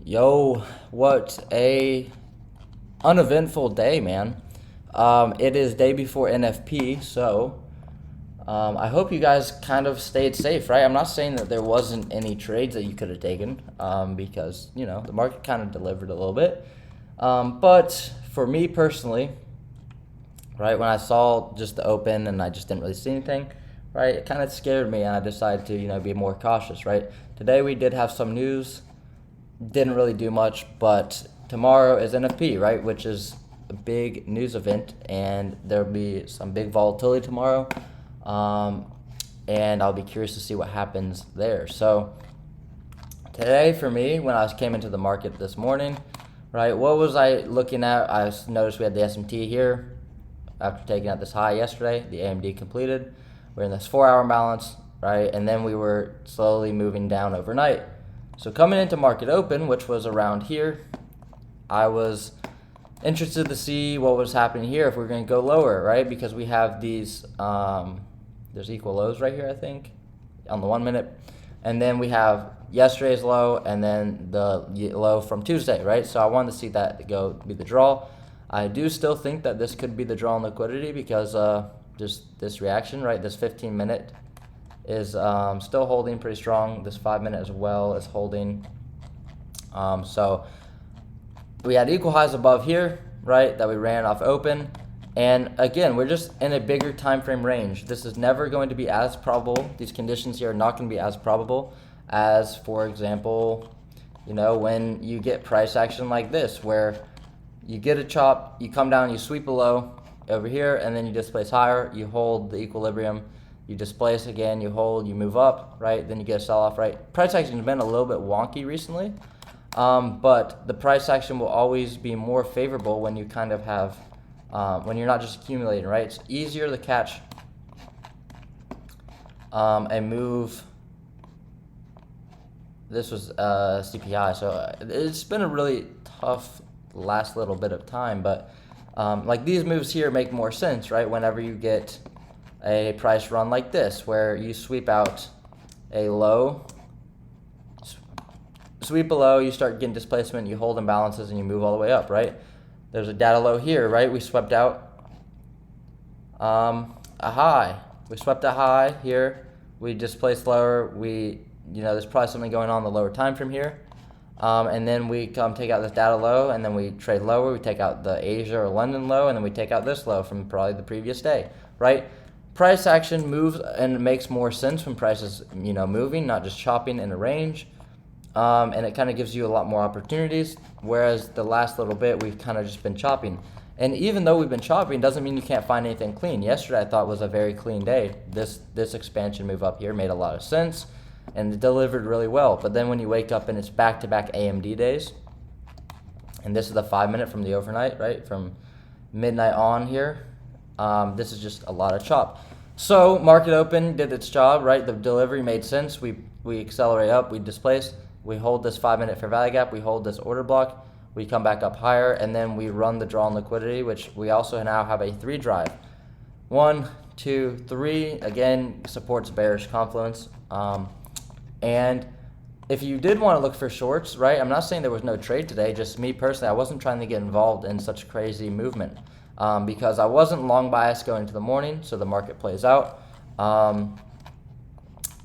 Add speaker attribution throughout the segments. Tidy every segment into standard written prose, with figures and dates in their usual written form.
Speaker 1: Yo, what a uneventful day, man. It is day before NFP, so I hope you guys kind of stayed safe, right? I'm not saying that there wasn't any trades that you could have taken, because the market kind of delivered a little bit. But for me personally, right, when I saw just the open and I just didn't really see anything, right, it kind of scared me, and I decided to be more cautious, right? Today we did have some news, didn't really do much, but tomorrow is NFP, right, which is a big news event, and there'll be some big volatility tomorrow, and I'll be curious to see what happens there. So today for me, when I came into the market this morning, right, what was I looking at? I noticed we had the SMT here after taking out this high yesterday. The AMD completed. We're in this 4-hour balance, right, and then we were slowly moving down overnight. So coming into market open, which was around here, I was interested to see what was happening here, if we're going to go lower, right? Because we have these, there's equal lows right here, I think, on the 1 minute. And then we have yesterday's low and then the low from Tuesday, right? So I wanted to see that be the draw. I do still think that this could be the draw in liquidity because just this reaction, right? This 15-minute is still holding pretty strong. This 5-minute as well is holding. So we had equal highs above here, right, that we ran off open. And again, we're just in a bigger time frame range. This is never going to be as probable. These conditions here are not going to be as probable as, for example, when you get price action like this, where you get a chop, you come down, you sweep below over here, and then you displace higher, you hold the equilibrium, you displace again, you hold, you move up, right? Then you get a sell-off, right? Price action has been a little bit wonky recently, but the price action will always be more favorable when you kind of have, when you're not just accumulating, right? It's easier to catch a move. This was CPI, so it's been a really tough last little bit of time, but like these moves here make more sense, right? Whenever you get a price run like this, where you sweep out a low, sweep below, you start getting displacement, you hold imbalances, and you move all the way up, right? There's a data low here, right? We swept out a high. We swept a high here. We displaced lower. There's probably something going on in the lower time from here. And then we come take out this data low, and then we trade lower. We take out the Asia or London low, and then we take out this low from probably the previous day, right? Price action moves and it makes more sense when price is, moving, not just chopping in a range. And it kind of gives you a lot more opportunities, whereas the last little bit we've kind of just been chopping. And even though we've been chopping, doesn't mean you can't find anything clean. Yesterday I thought was a very clean day. This expansion move up here made a lot of sense and it delivered really well. But then when you wake up and it's back-to-back AMD days, and this is the 5-minute from the overnight, right, from midnight on here, this is just a lot of chop. So market open did its job, right? The delivery made sense. We accelerate up, we displace, we hold this 5-minute fair value gap, we hold this order block, we come back up higher, and then we run the draw on liquidity, which we also now have a 3 drive. 1, 2, 3, again, supports bearish confluence. And if you did want to look for shorts, right, I'm not saying there was no trade today, just me personally, I wasn't trying to get involved in such crazy movement because I wasn't long biased going into the morning, so the market plays out.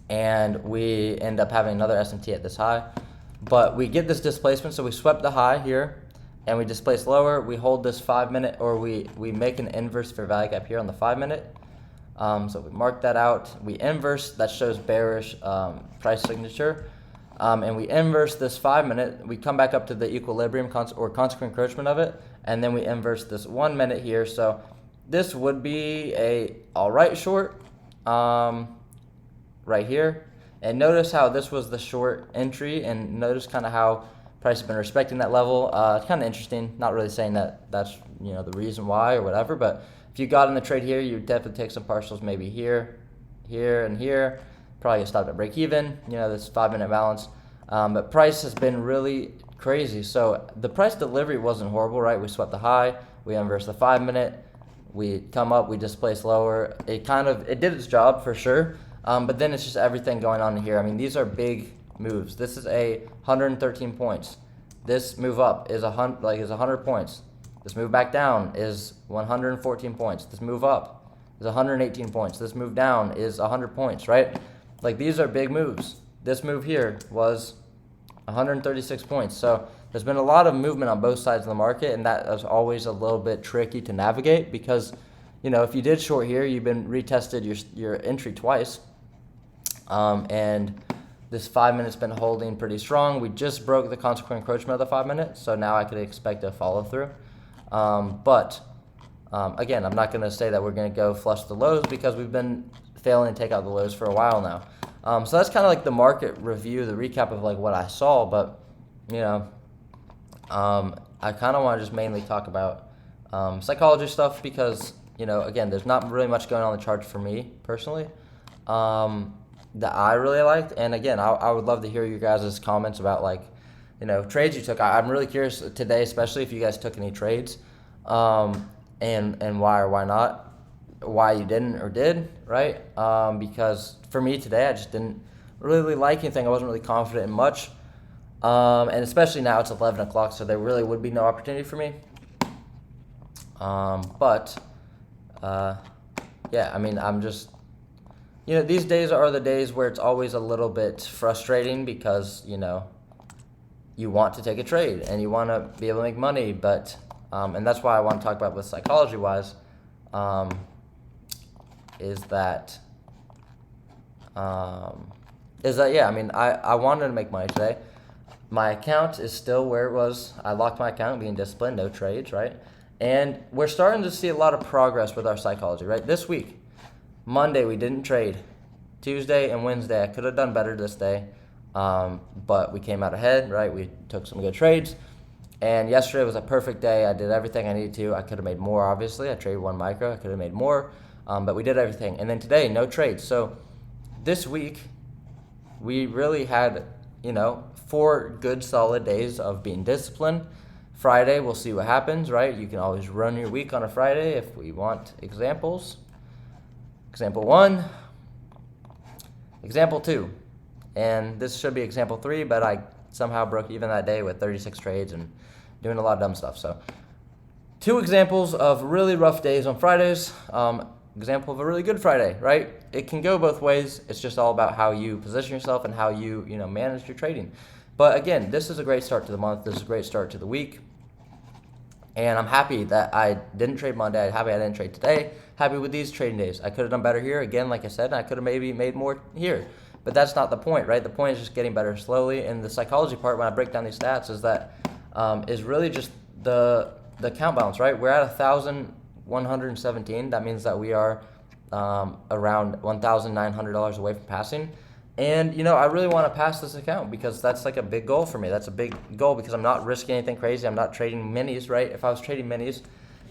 Speaker 1: And we end up having another SMT at this high. But we get this displacement, so we swept the high here, and we displace lower. We hold this 5-minute, or we make an inverse fair value gap here on the 5-minute. So we mark that out. We inverse, that shows bearish price signature. And we inverse this 5-minute. We come back up to the equilibrium or consequent encroachment of it, and then we inverse this 1 minute here. So this would be a all right short right here. And notice how this was the short entry, and notice kind of how price has been respecting that level. It's kind of interesting. Not really saying that that's the reason why or whatever, but if you got in the trade here, you would definitely take some partials maybe here, here, and here. Probably get stopped at break even, this 5-minute balance. But price has been really crazy. So the price delivery wasn't horrible, right? We swept the high, we inverse the 5-minute, we come up, we displace lower. It did its job for sure. But then it's just everything going on here. I mean, these are big moves. This is a 113 points. This move up is 100 points. This move back down is 114 points. This move up is 118 points. This move down is 100 points, right? Like, these are big moves. This move here was 136 points. So there's been a lot of movement on both sides of the market, and that is always a little bit tricky to navigate because, if you did short here, you've been retested your entry twice, and this 5 minutes been holding pretty strong. We just broke the consequent encroachment of the 5 minutes, so now I could expect a follow through. But again, I'm not going to say that we're going to go flush the lows because we've been failing to take out the lows for a while now. So that's kind of like the market review, the recap of like what I saw. But I kind of want to just mainly talk about psychology stuff because again, there's not really much going on in the charts for me personally that I really liked. And again, I would love to hear your guys' comments about like trades you took. I'm really curious today, especially if you guys took any trades, and why or why not, why you didn't or did, right? Because for me today, I just didn't really like anything. I wasn't really confident in much, and especially now it's 11 o'clock, so there really would be no opportunity for me. Yeah, I mean, I'm just, these days are the days where it's always a little bit frustrating because, you want to take a trade and you want to be able to make money, but, and that's why I want to talk about with psychology-wise, is that, yeah, I mean, I wanted to make money today. My account is still where it was. I locked my account, being disciplined, no trades, right? And we're starting to see a lot of progress with our psychology, right? This week, Monday, we didn't trade. Tuesday and Wednesday, I could have done better this day, but we came out ahead, right? We took some good trades. And yesterday was a perfect day. I did everything I needed to. I could have made more, obviously. I traded one micro. I could have made more, but we did everything. And then today, no trades. So this week, we really had, 4 good, solid days of being disciplined. Friday, we'll see what happens, right? You can always run your week on a Friday if we want examples. Example 1, example 2, and this should be example 3, but I somehow broke even that day with 36 trades and doing a lot of dumb stuff. So 2 examples of really rough days on Fridays, example of a really good Friday, right? It can go both ways. It's just all about how you position yourself and how you, manage your trading. But again, this is a great start to the month. This is a great start to the week. And I'm happy that I didn't trade Monday. I'm happy I didn't trade today. Happy with these trading days. I could have done better here. Again, like I said, I could have maybe made more here. But that's not the point, right? The point is just getting better slowly. And the psychology part, when I break down these stats, is that is really just the account balance, right? We're at 1,117. That means that we are around $1,900 away from passing. And, I really want to pass this account because that's like a big goal for me. That's a big goal because I'm not risking anything crazy. I'm not trading minis, right? If I was trading minis,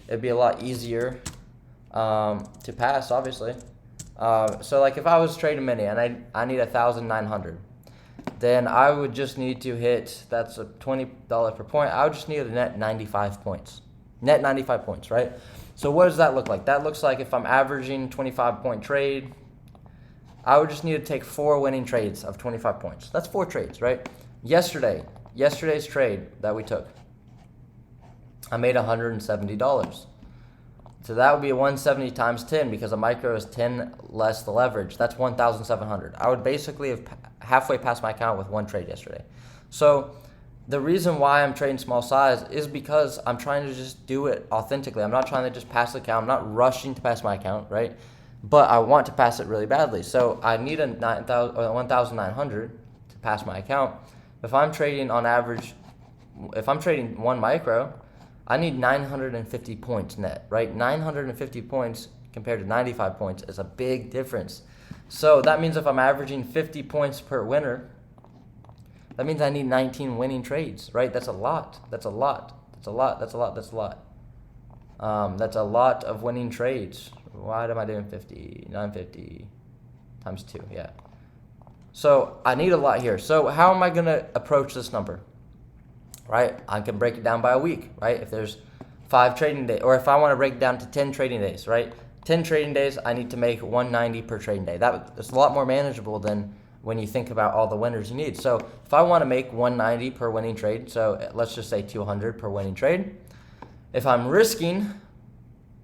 Speaker 1: it'd be a lot easier to pass, obviously. So like if I was trading mini and I need 1,900, then I would just need to hit, that's a $20 per point. I would just need a net 95 points. Net 95 points, right? So what does that look like? That looks like if I'm averaging 25-point trade, I would just need to take 4 winning trades of 25 points. That's 4 trades, right? Yesterday's trade that we took, I made $170. So that would be 170 times 10 because a micro is 10 less the leverage. That's 1,700. I would basically have halfway past my account with 1 trade yesterday. So the reason why I'm trading small size is because I'm trying to just do it authentically. I'm not trying to just pass the account. I'm not rushing to pass my account, right? But I want to pass it really badly. So I need a 1,900 to pass my account. If I'm trading on average, if I'm trading 1 micro, I need 950 points net, right? 950 points compared to 95 points is a big difference. So that means if I'm averaging 50 points per winner, that means I need 19 winning trades, right? That's a lot. That's a lot of winning trades. Why am I doing 50? 950 times 2, yeah. So I need a lot here. So how am I going to approach this number? Right? I can break it down by a week, right? If there's 5 trading days, or if I want to break it down to 10 trading days, right? 10 trading days, I need to make 190 per trading day. That's a lot more manageable than when you think about all the winners you need. So if I want to make 190 per winning trade, so let's just say 200 per winning trade. If I'm risking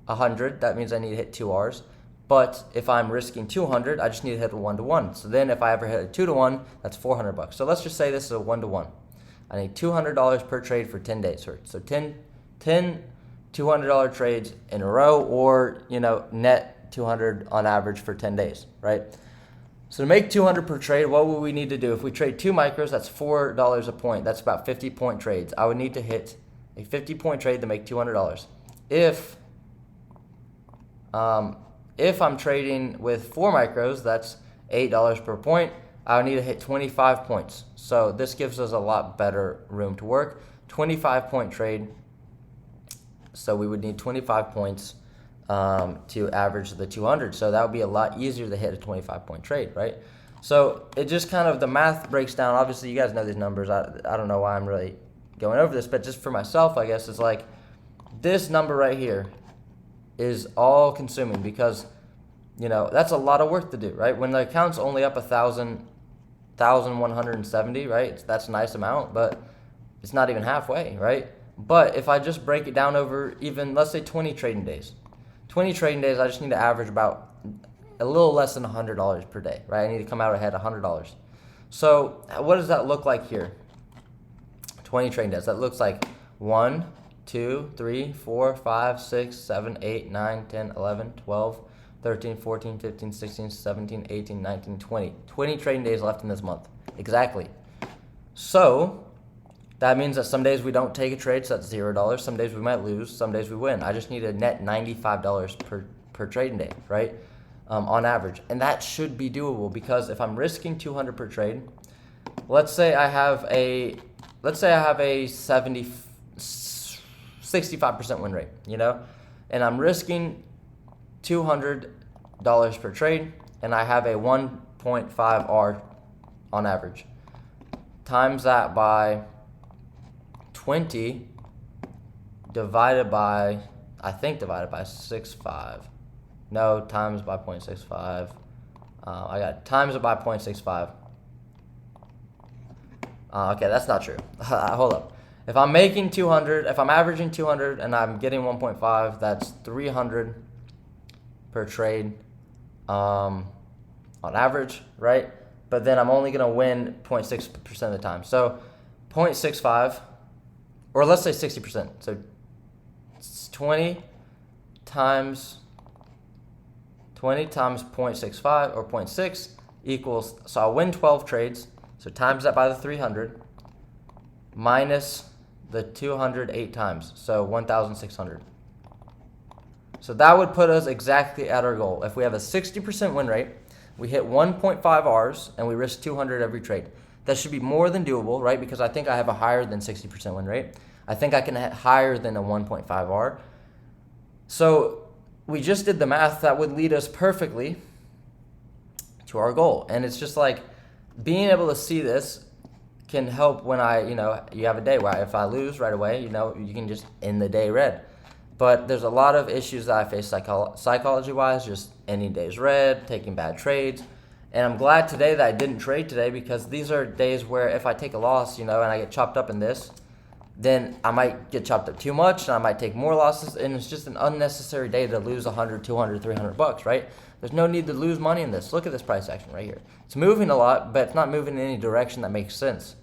Speaker 1: 100, that means I need to hit 2 R's. But if I'm risking 200, I just need to hit a 1-to-1. So then if I ever hit a 2-to-1, that's $400. So let's just say this is a 1-to-1. I need $200 per trade for 10 days. So 10 $200 trades in a row, or net 200 on average for 10 days, right? So to make 200 per trade, what would we need to do? If we trade 2 micros, that's $4 a point. That's about 50-point trades. I would need to hit a 50-point trade to make $200. If I'm trading with 4 micros, that's $8 per point. I would need to hit 25 points. So this gives us a lot better room to work. 25-point trade. So we would need 25 points to average the 200. So that would be a lot easier to hit a 25-point trade, right? So it just kind of, the math breaks down. Obviously, you guys know these numbers. I don't know why I'm really going over this, but just for myself, I guess, it's like this number right here is all consuming, because that's a lot of work to do, right? When the account's only up 1,170, right? That's a nice amount, but it's not even halfway, right? But if I just break it down over even, let's say 20 trading days, I just need to average about a little less than $100 per day, right? I need to come out ahead $100. So what does that look like here? 20 trading days. That looks like 1, 2, 3, 4, 5, 6, 7, 8, 9, 10, 11, 12, 13, 14, 15, 16, 17, 18, 19, 20. 20 trading days left in this month. Exactly. So that means that some days we don't take a trade, so that's $0. Some days we might lose. Some days we win. I just need a net $95 per trading day, right? On average. And that should be doable, because if I'm risking 200 per trade, let's say I have a 65% win rate, and I'm risking $200 per trade, and I have a 1.5 R on average. Times that by 20 divided by 6.5. No, times by 0.65. I got times it by 0.65. Okay, that's not true. Hold up. If I'm making 200, if I'm averaging 200 and I'm getting 1.5, that's 300 per trade on average, right? But then I'm only going to win 0.6% of the time. So 0.65, or let's say 60%. So it's 20 times 0.65 or 0.6 equals, so I'll win 12 trades. So times that by the 300 minus the 208 times, so 1,600. So that would put us exactly at our goal. If we have a 60% win rate, we hit 1.5 Rs, and we risk 200 every trade. That should be more than doable, right? Because I think I have a higher than 60% win rate. I think I can hit higher than a 1.5 R. So we just did the math that would lead us perfectly to our goal. And it's just like, being able to see this can help when you have a day where if I lose right away, you can just end the day red. But there's a lot of issues that I face psychology-wise, just ending days red, taking bad trades. And I'm glad today that I didn't trade today, because these are days where if I take a loss, and I get chopped up in this, then I might get chopped up too much, and I might take more losses, and it's just an unnecessary day to lose 100, 200, 300 bucks, right? There's no need to lose money in this. Look at this price action right here. It's moving a lot, but it's not moving in any direction that makes sense.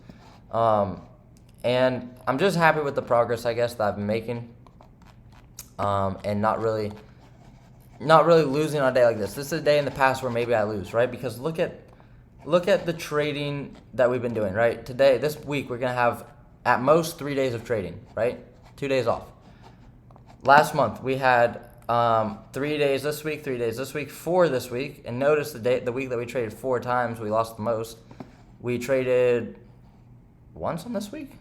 Speaker 1: And I'm just happy with the progress, I guess, that I've been making, and not really losing on a day like this. This is a day in the past where maybe I lose, right? Because look at the trading that we've been doing, right? Today, this week, we're going to have at most 3 days of trading, right? 2 days off. Last month, we had 3 days this week, 3 days this week, 4 this week. And notice the week that we traded 4 times, we lost the most. We traded once on this week?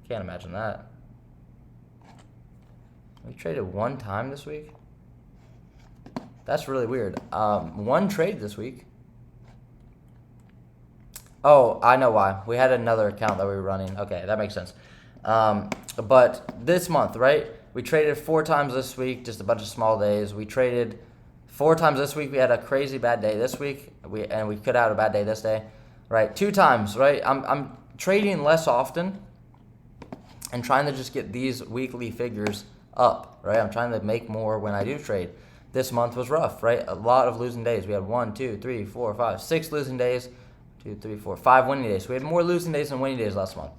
Speaker 1: Can't imagine that. We traded 1 time this week? That's really weird. 1 trade this week. Oh, I know why. We had another account that we were running. Okay, that makes sense. But this month, right? We traded 4 times this week, just a bunch of small days. We traded 4 times this week. We had a crazy bad day this week. We could have had a bad day this day, right? 2 times, right? I'm trading less often and trying to just get these weekly figures up, right? I'm trying to make more when I do trade. This month was rough, right? A lot of losing days. We had 1, 2, 3, 4, 5, 6 losing days. 2, 3, 4, 5 winning days. We had more losing days than winning days last month.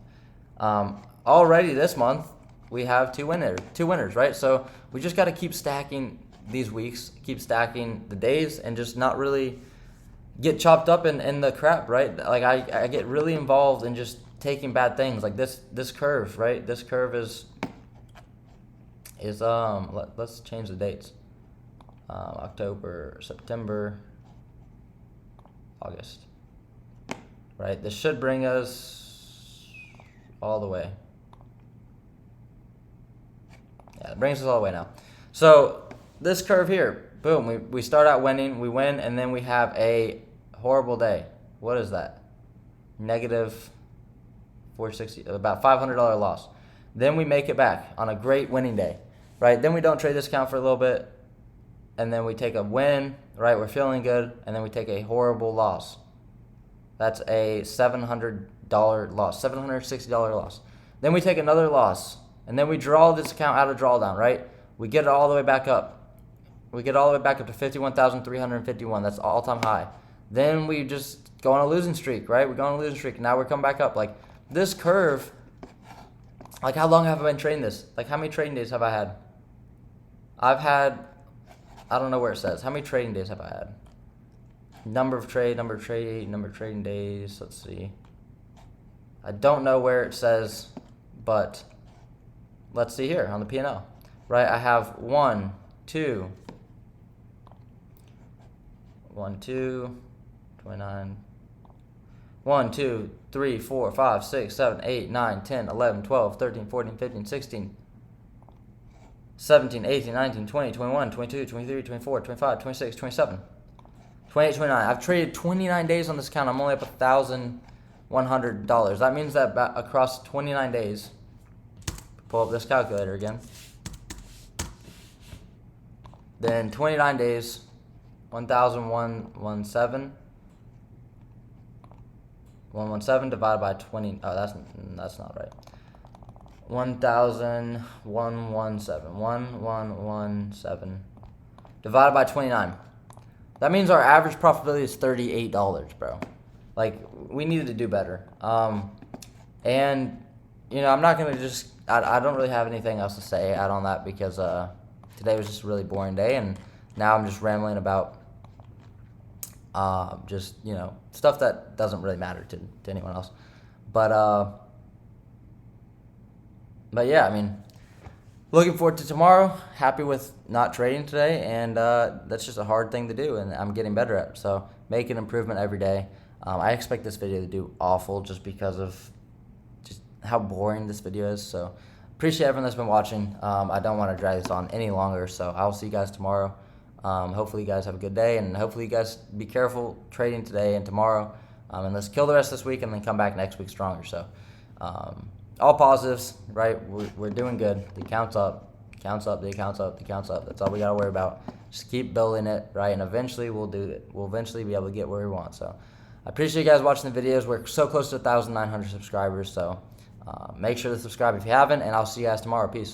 Speaker 1: Already this month, we have two winners, right? So we just got to keep stacking these weeks, keep stacking the days, and just not really get chopped up in the crap, right? Like I get really involved in just taking bad things, like this curve, right? This curve is let's change the dates. October, September, August, right? This should bring us all the way. Yeah, it brings us all the way now. So this curve here, boom, we start out winning, we win, and then we have a horrible day. What is that? Negative 460, about $500 loss. Then we make it back on a great winning day, right? Then we don't trade this account for a little bit, and then we take a win, right? We're feeling good, and then we take a horrible loss. That's a $700 loss, $760 loss. Then we take another loss, and then we draw this account out of drawdown, right? We get it all the way back up. We get all the way back up to 51,351. That's all-time high. Then we just go on a losing streak, right? We go on a losing streak. Now we're coming back up. Like this curve, like how long have I been trading this? Like how many trading days have I had? I've had, I don't know where it says. How many trading days have I had? Number of trading days. Let's see. I don't know where it says, but let's see here on the P&L, right? I have 1, 2, 29. 1, 2, 3, 4, 5, 6, 7, 8, 9, 10, 11, 12, 13, 14, 15, 16, 17, 18, 19, 20, 21, 22, 23, 24, 25, 26, 27, 28, 29. I've traded 29 days on this account. I'm only up $1,100. That means that across 29 days, pull up this calculator again. Then 29 days, 1,117. 117 divided by 20. Oh, that's not right. 1,117 divided by 29. That means our average profitability is $38, bro. Like we needed to do better. And you know, I'm not gonna just. I don't really have anything else to say out on that because today was just a really boring day, and now I'm just rambling about just, you know, stuff that doesn't really matter to anyone else. But yeah, I mean, looking forward to tomorrow. Happy with not trading today, and that's just a hard thing to do, and I'm getting better at it. So make an improvement every day. I expect this video to do awful just because of just how boring this video is. So appreciate everyone that's been watching. I don't want to drag this on any longer, so I'll see you guys tomorrow. Hopefully you guys have a good day, and hopefully you guys be careful trading today and tomorrow, and let's kill the rest this week and then come back next week stronger. So all positives, right? We're doing good. The account's up, the account's up. That's all we got to worry about. Just keep building it, right? And eventually we'll do it. We'll eventually be able to get where we want. So I appreciate you guys watching the videos. We're so close to 1,900 subscribers, so make sure to subscribe if you haven't, and I'll see you guys tomorrow. Peace.